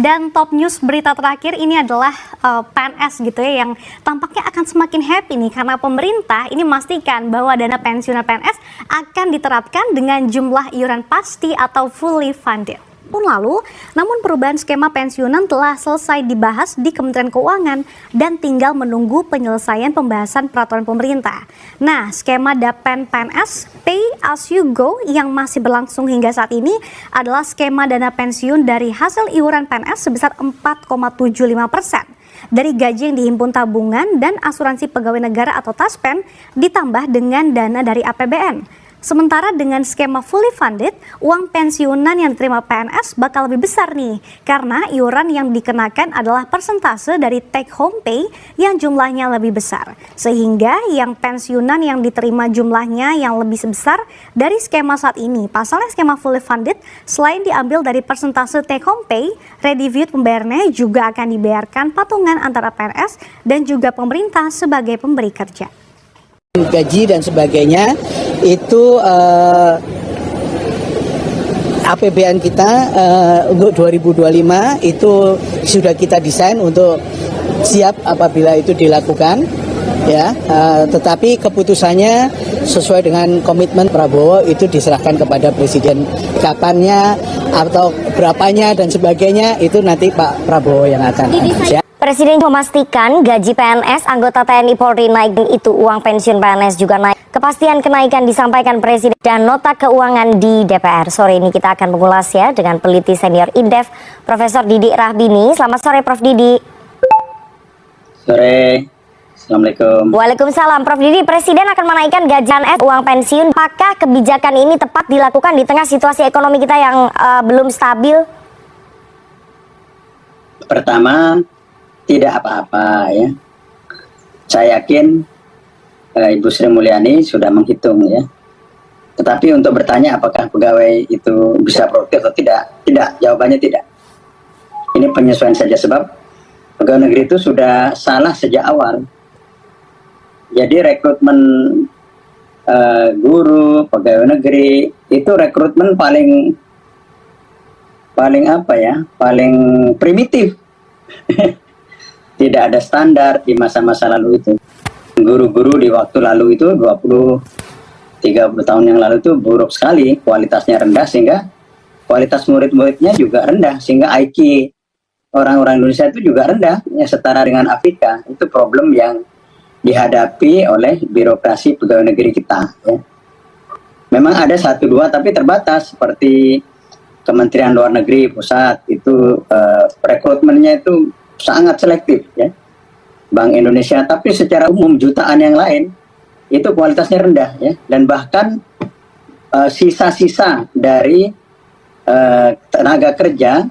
Dan top news berita terakhir ini adalah PNS gitu ya, yang tampaknya akan semakin happy nih karena pemerintah ini memastikan bahwa dana pensiunan PNS akan diterapkan dengan jumlah iuran pasti atau fully funded. Pun lalu, namun perubahan skema pensiunan telah selesai dibahas di Kementerian Keuangan dan tinggal menunggu penyelesaian pembahasan peraturan pemerintah. Nah, skema Dapen PNS Pay as you go yang masih berlangsung hingga saat ini adalah skema dana pensiun dari hasil iuran PNS sebesar 4,75% dari gaji yang dihimpun tabungan dan asuransi pegawai negara atau TASPEN ditambah dengan dana dari APBN. Sementara dengan skema fully funded, uang pensiunan yang diterima PNS bakal lebih besar nih, karena iuran yang dikenakan adalah persentase dari take home pay yang jumlahnya lebih besar. Sehingga yang pensiunan yang diterima jumlahnya yang lebih sebesar dari skema saat ini. Pasalnya skema fully funded, selain diambil dari persentase take home pay, rediviut pembayarannya juga akan dibayarkan patungan antara PNS dan juga pemerintah sebagai pemberi kerja. Gaji dan sebagainya itu APBN kita untuk 2025 itu sudah kita desain untuk siap apabila itu dilakukan ya, tetapi keputusannya sesuai dengan komitmen Prabowo itu diserahkan kepada Presiden. Kapannya atau berapanya dan sebagainya itu nanti Pak Prabowo yang akan siap. Presiden memastikan gaji PNS anggota TNI Polri naik, itu uang pensiun PNS juga naik. Kepastian kenaikan disampaikan Presiden dan nota keuangan di DPR. Sore ini kita akan mengulas ya dengan peneliti senior Indef, Profesor Didi Rahbini. Selamat sore Prof Didi. Sore, Assalamualaikum. Waalaikumsalam. Prof Didi, Presiden akan menaikkan gaji PNS uang pensiun. Apakah kebijakan ini tepat dilakukan di tengah situasi ekonomi kita yang belum stabil? Pertama, tidak apa-apa ya. Saya yakin Ibu Sri Mulyani sudah menghitung ya. Tetapi untuk bertanya apakah pegawai itu bisa produktif atau tidak, jawabannya tidak. Ini penyesuaian saja, sebab pegawai negeri itu sudah salah sejak awal. Jadi rekrutmen guru, pegawai negeri itu rekrutmen paling apa ya? Paling primitif. Tidak ada standar di masa-masa lalu itu. Guru-guru di waktu lalu itu 20-30 tahun yang lalu itu buruk sekali, kualitasnya rendah sehingga kualitas murid-muridnya juga rendah, sehingga IQ orang-orang Indonesia itu juga rendah, ya setara dengan Afrika. Itu problem yang dihadapi oleh birokrasi pegawai negeri kita. Ya. Memang ada 1-2 tapi terbatas, seperti Kementerian Luar Negeri pusat itu rekrutmennya itu sangat selektif ya. Bank Indonesia, tapi secara umum jutaan yang lain itu kualitasnya rendah ya, dan bahkan sisa-sisa dari tenaga kerja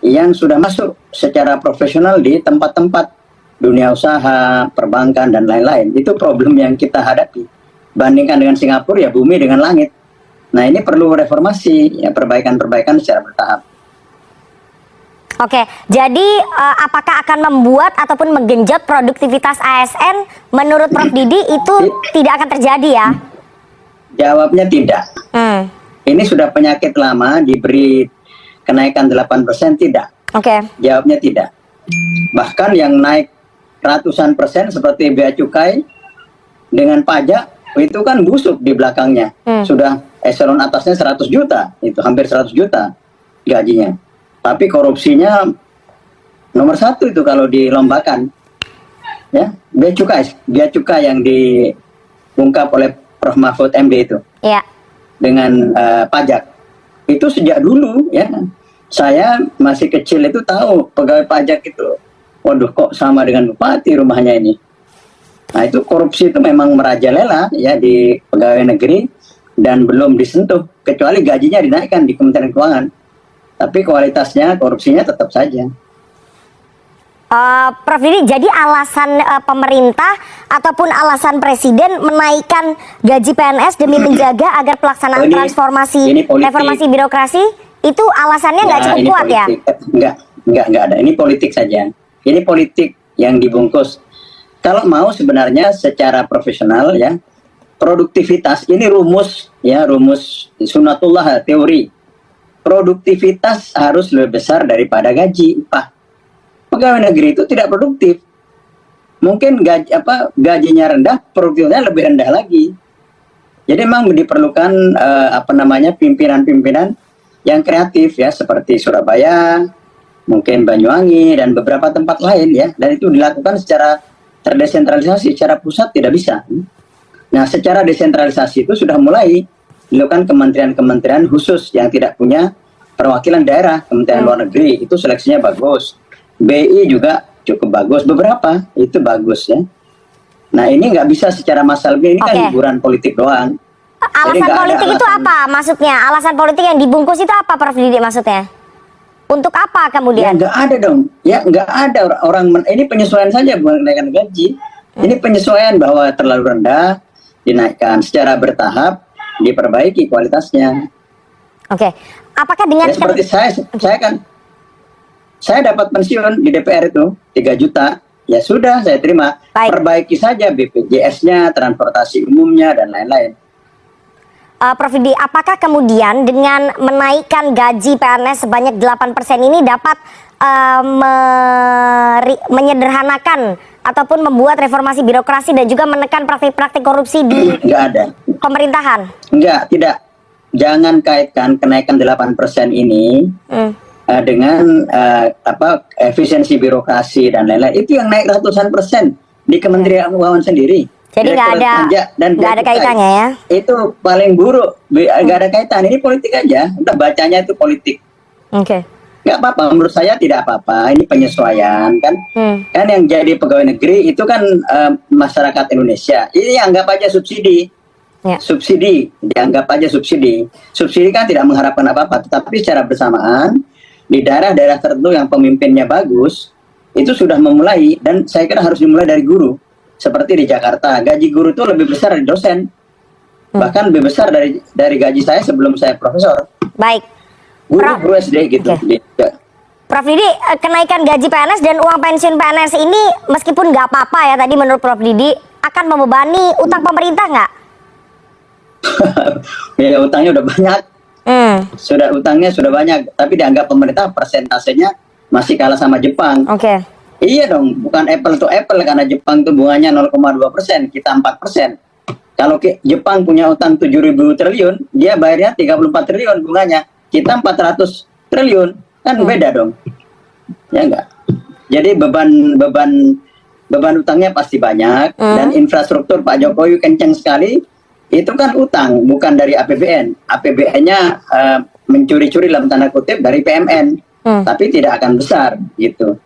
yang sudah masuk secara profesional di tempat-tempat dunia usaha, perbankan dan lain-lain. Itu problem yang kita hadapi. Bandingkan dengan Singapura ya bumi dengan langit. Nah, ini perlu reformasi ya, perbaikan-perbaikan secara bertahap. Oke, jadi apakah akan membuat ataupun menggenjot produktivitas ASN menurut Prof Didi itu tidak akan terjadi ya? Jawabnya tidak. Ini sudah penyakit lama, diberi kenaikan 8% tidak. Oke. Jawabnya tidak. Bahkan yang naik ratusan persen seperti bea cukai dengan pajak itu kan busuk di belakangnya. Sudah eselon atasnya 100 juta, itu hampir 100 juta gajinya. Tapi korupsinya nomor 1 itu kalau dilombakan. Ya, bea cukai yang diungkap oleh Prof Mahfud MD itu. Iya. Dengan pajak. Itu sejak dulu ya. Saya masih kecil itu tahu pegawai pajak itu. Waduh, kok sama dengan bupati rumahnya ini. Nah, itu korupsi itu memang merajalela ya di pegawai negeri dan belum disentuh kecuali gajinya dinaikkan di Kementerian Keuangan. Tapi kualitasnya, korupsinya tetap saja. Prof Didi, jadi alasan pemerintah ataupun alasan Presiden menaikkan gaji PNS demi menjaga agar pelaksanaan reformasi birokrasi itu alasannya nggak cukup kuat politik. Ya? Enggak ada. Ini politik saja. Ini politik yang dibungkus. Kalau mau sebenarnya secara profesional ya, produktivitas ini rumus sunatullah, teori. produktivitas harus lebih besar daripada gaji upah. Pegawai negeri itu tidak produktif. Mungkin gajinya rendah, produktivitasnya lebih rendah lagi. Jadi memang diperlukan pimpinan-pimpinan yang kreatif ya, seperti Surabaya, mungkin Banyuwangi dan beberapa tempat lain ya. Dan itu dilakukan secara terdesentralisasi, secara pusat tidak bisa. Nah, secara desentralisasi itu sudah mulai dilakukan kementerian-kementerian khusus yang tidak punya perwakilan daerah. Kementerian Luar Negeri itu seleksinya bagus, BI juga cukup bagus, beberapa itu bagus ya. Nah, ini nggak bisa secara massal, ini kan hiburan politik doang. Alasan politik itu apa maksudnya? Alasan politik yang dibungkus itu apa, Prof Didik, maksudnya? Untuk apa kemudian? Ya nggak ada dong. Ya nggak ada orang ini penyesuaian saja, bukan kenaikan gaji. Ini penyesuaian bahwa terlalu rendah, dinaikkan secara bertahap, diperbaiki kualitasnya. Oke. Apakah dengan ya, seperti saya dapat pensiun di DPR itu 3 juta, ya sudah saya terima. Baik. Perbaiki saja BPJS-nya, transportasi umumnya dan lain-lain. Prof Didi, apakah kemudian dengan menaikkan gaji PNS sebanyak 8% ini dapat menyederhanakan ataupun membuat reformasi birokrasi dan juga menekan praktik-praktik korupsi di pemerintahan? Enggak, tidak. Jangan kaitkan kenaikan 8% ini dengan efisiensi birokrasi dan lain-lain. Itu yang naik ratusan persen di Kementerian Keuangan sendiri. Jadi nggak ada kaitannya ya? Itu paling buruk, nggak ada kaitan. Ini politik aja, udah bacanya itu politik. Oke. Nggak apa-apa, menurut saya tidak apa-apa. Ini penyesuaian kan? Kan yang jadi pegawai negeri itu kan masyarakat Indonesia. Ini anggap aja subsidi. Ya. Subsidi, dianggap aja subsidi. Subsidi kan tidak mengharapkan apa-apa, tetapi secara bersamaan di daerah-daerah tertentu yang pemimpinnya bagus, itu sudah memulai, dan saya kira harus dimulai dari guru. Seperti di Jakarta, gaji guru itu lebih besar dari dosen, bahkan lebih besar dari gaji saya sebelum saya profesor. Baik. Guru SD gitu. Okay. Prof Didi, kenaikan gaji PNS dan uang pensiun PNS ini meskipun nggak apa-apa ya tadi menurut Prof Didi, akan membebani utang pemerintah nggak? Ya, utangnya udah banyak. Utangnya sudah banyak, tapi dianggap pemerintah persentasenya masih kalah sama Jepang. Oke. Iya dong, bukan apple to apple, karena Jepang itu bunganya 0,2%, kita 4%. Kalau Jepang punya utang 7.000 triliun, dia bayarnya 34 triliun bunganya, kita 400 triliun, kan beda dong. Ya enggak? Jadi beban utangnya pasti banyak, dan infrastruktur Pak Jokowi kencang sekali. Itu kan utang, bukan dari APBN. APBN-nya mencuri-curi dalam tanda kutip dari PMN, tapi tidak akan besar gitu.